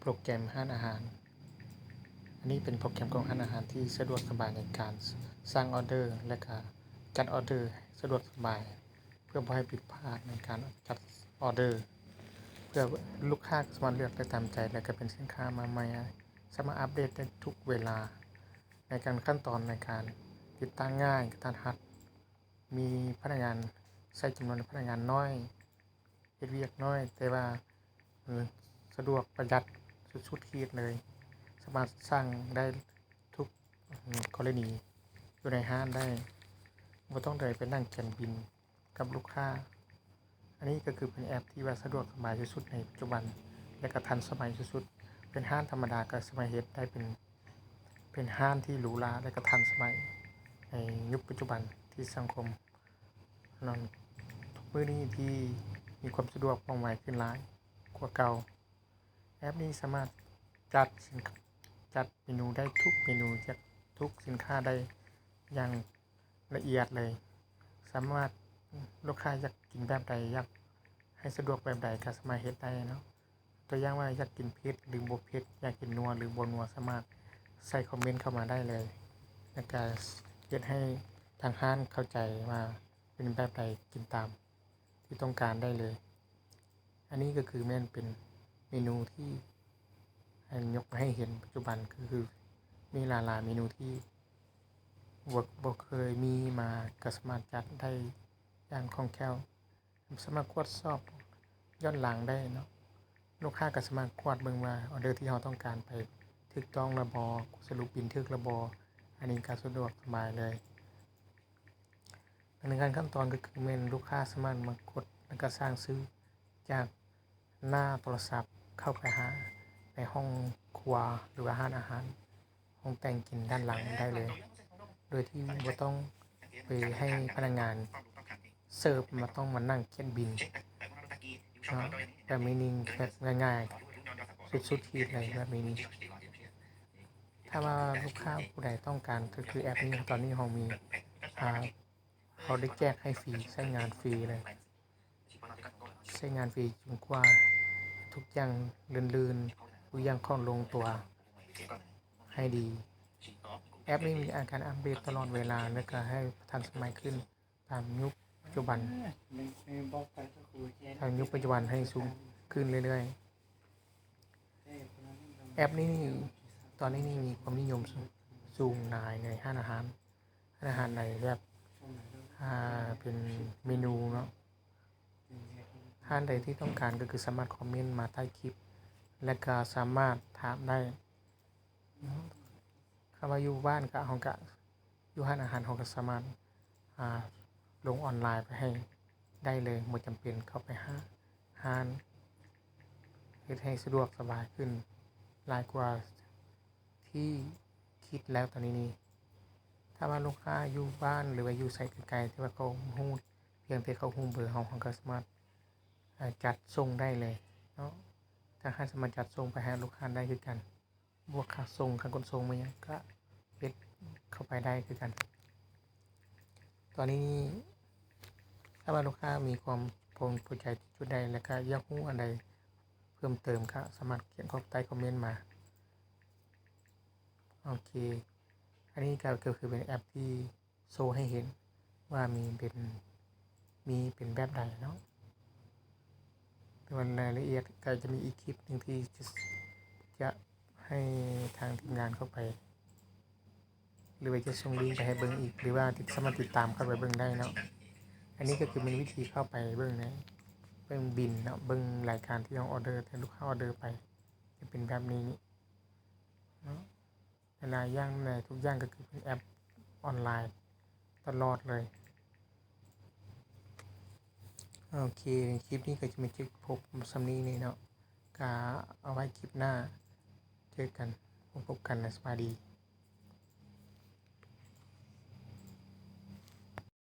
โปรแกรมร้านอาหารอันนี้เป็นโปรแกรมของร้านอาหารที่สะดวกสบายในการสร้างออเดอร์และก็จัดออเดอร์สะดวกสบายเพื่อไม่ให้ผิดพลาดในการจัดออเดอร์เพื่อลูกค้าสามารถเลือกได้ตามใจและก็เป็นสินค้ามาใหม่สามารถอัปเดตได้ทุกเวลาในการขั้นตอนในการติดตั้งง่ายกระทัดรัดมีพนักงานใช้จำนวนพนักงานน้อยเฮ็ดเวียกน้อยแต่ว่าสะดวกประหยัดสุดๆขีดเลยสามารถสร้างได้ทุกกรณีอยู่ในห้างได้ไม่ต้องเดินไปนั่งเขียนบิลกับลูกค้าอันนี้ก็คือเป็นแอปที่ว่าสะดวกสบายที่สุดในปัจจุบันและก็ทันสมัยที่สุดเป็นห้างธรรมดาก็สามารถเฮ็ดได้เป็นห้างที่หรูหราและก็ทันสมัยในยุคปัจจุบันที่สังคมนั้นทุกมื้อนี้ที่มีความสะดวกว่องไวขึ้นหลายกว่าเก่าแอปนี้สามารถจัดเมนูได้ทุกเมนูจัดทุกสินค้าได้อย่างละเอียดเลยสามารถลูกค้าอยากกินแบบใดอยากให้สะดวกแบบใดก็สามารถเฮ็ดได้เนาะตัวอย่างว่าอยากกินเผ็ดหรือบ่เผ็ดอยากกินนัวหรือบ่นัวสามารถใส่คอมเมนต์เข้ามาได้เลยแล้วก็เฮ็ดให้ทางร้านเข้าใจว่าเป็นแบบใดกินตามที่ต้องการได้เลยอันนี้ก็คือแม่นเป็นเมนูที่ยกมาให้เห็นปัจจุบันคือมีหลายๆเมนูที่บ่เคยมีมาก็สามารถจัดได้อย่างคล่องแคล่วสามารถตรวจสอบย้อนหลังได้เนาะลูกค้าก็สามารถกวาดเบิ่งว่าออเดอร์ที่เราต้องการไปถูกต้องแล้วบ่สรุปบิลถูกแล้วบ่อันนี้ก็สะดวกสบายเลยในการขั้นตอนก็คือแม่นลูกค้าสามารถมากดแล้วก็สร้างซื้อจากหน้าโทรศัพท์เข้าไปหาในห้องครัวหรือว่าร้านอาหารห้องแต่งกินด้านหลังได้เลยโดยที่บ่ต้องไปให้พนักงานเสิร์ฟมาต้องมานั่งเขียนบิลเนาะแบบนี้แบบง่ายๆสุดๆขีดเลยแบบนี้ถ้าว่าลูกค้าผู้ใดต้องการก็คือแอปนี้ตอนนี้เรามีเขาได้แจกให้ฟรีใช้งานฟรีเลยใช้งานฟรีจนกว่าทุกอย่างลื่นๆทุกอย่างคล่องลงตัวให้ดีแอปนี้มีการอัปเดตตลอดเวลาและก็ให้ทันสมัยขึ้นตามยุคปัจจุบันให้สูงขึ้นเรื่อยๆแอปนี้ตอนนี้มีความนิยมสูงหลายในร้านอาหารในแบบเป็นเมนูเนาะท่านใดที่ต้องการก็คือสามารถคอมเมนต์มาใต้คลิปและก็สามารถถามได้คำว่าอยู่บ้านก็เฮาก็อยู่ร้านอาหารเฮาก็สามารถลงออนไลน์ไปให้ได้เลยบ่จำเป็นเข้าไปหาร้านเฮ็ดให้สะดวกสบายขึ้นหลายกว่าที่คิดแล้วตอนนี้ถ้าว่าลูกค้าอยู่บ้านหรือว่าอยู่ไสไกลๆที่ว่าเขาฮู้เพียงแต่เขาฮู้เบอร์เราก็สามารถจัดส่งได้เลยเนาะทางร้านสามารถจัดส่งไปให้ลูกค้าได้คือกันบวกค่าส่งค่าขนส่งมาหยังก็เฮ็ดเข้าไปได้คือกันตอนนี้ถ้าว่าลูกค้ามีความพอใจจุดใดแล้วก็อยากรู้อันใดเพิ่มเติมก็สามารถเขียนใต้คอมเมนต์มาโอเคอันนี้ก็คือเป็นแอปที่โชว์ให้เห็นว่ามีเป็นแบบใดเนาะแต่ว่ารายละเอียดก็จะมีอีกคลิปหนึ่งที่จะให้ทางทีมงานเข้าไปหรือว่าจะส่งลิงก์ไปให้เบิ่งอีกหรือว่าสามารถติดตามเข้าไปเบิ่งได้เนาะอันนี้ก็คือเป็นวิธีเข้าไปเบิ่งบิลเนาะเบิ่งรายการที่เราออเดอร์แต่ลูกค้าออเดอร์ไปจะเป็นแบบนี้เนาะหลายอย่างในทุกอย่างก็คือเป็นแอปออนไลน์ตลอดเลยโอเคคลิปนี้ก็จะมีคลิปพบสำนี้นี่เนาะก็เอาไว้คลิปหน้าเจอกันพบกันนะสวัสดี